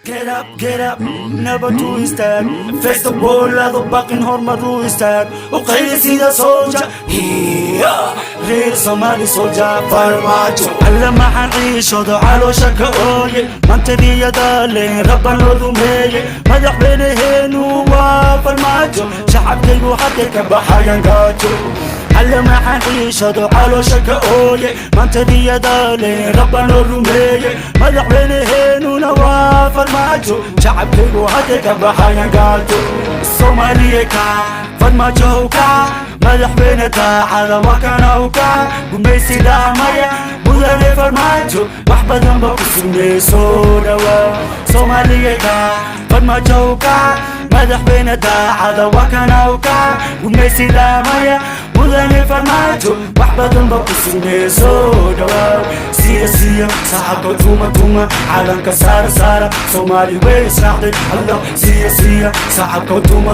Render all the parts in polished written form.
get up, never to istaag. Face the wall, laado baqin hormar u istaag. U qayli sida soldier, reer Somali soldier. Farmaajo alla maxaan ciishoodo caloosha ka ooye. Mantadiyada leen rabban loo dumeeye. Madaxweynaheenu waa farmaajo, shacabkaygu hadda ka baxayan gaajo. alla maxaan ciishoodo caloosha ka ooye. Mantadiyada leen rabban loo dumeeye. madaxweynaheenuna waa farmaajo, shacabkaygu hadda ka baxayan gaajo. Soomaaliyeka farmaajo ka madaxweyne daacada waa kana uka gumaysi dhaamaya mudane farmaajo wax badan ba ku sugmayso dhawaa. Soomaaliyeka farmaajo ka madaxweyne daacada waa kana uka gumaysi dhaamaya mudane farmaajo wax badan ba ku sugmayso dhawaa. siya saxabka tuma calanka saara Soomaali way israacday allah. siya saxabka tuma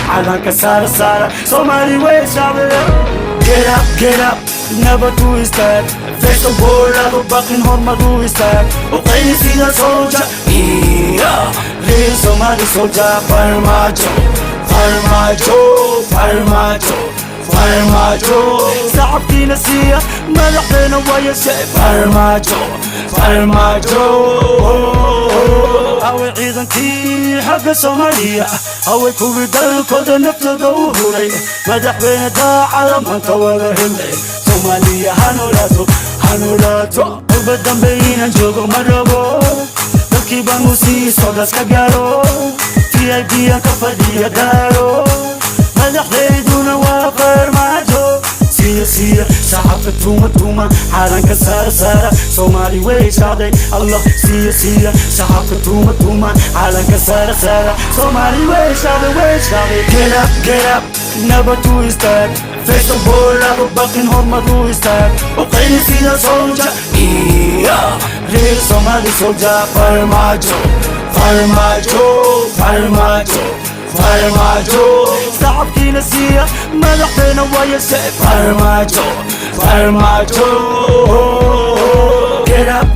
calanka saara Soomaali way israacday. Get up, never to istaag. Face the wall, laado baqin hormar u istaag. U qayli sida soldier, reer Somali soldier. Farmaajo shacabkiina siiya madaxdeena wayashe. Farmaajo away ciidankii xagga Soomaaliya, away kuwii dalkooda naftooda u huray. madaxweyne daacada maanta wada helay. Soomaaliya hanolaato uga dambeeyaan joogo ma rabo. dalkii baan u sii socdaas ka gaaro. VIP aan ka fadhiya gaaro. madaxdeyduna waa farmaajo. siya shacabka tuma calanka saara Soomaali way israacday allah. siya shacabka tuma calanka saara Soomaali way israacday. Get up, never to istaag. Face the wall, laado baqin hormar u istaag. U qayli sida soldier, reer Somali soldier. Farmaajo shacabkiina siiya madaxdeena wayashe. Farmaajo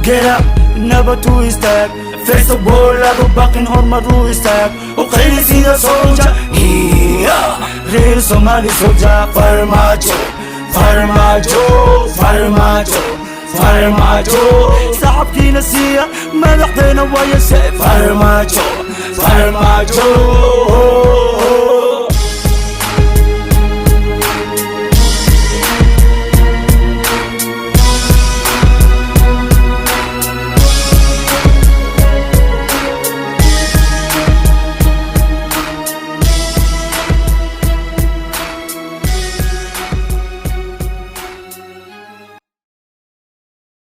get up, never to istaag. Face the wall, laado baqin hormar u istaag. U qayli sida soldier, reer Somali soldier. Farmaajo shacabkiina siiya madaxdeena wayashe. Farmaajo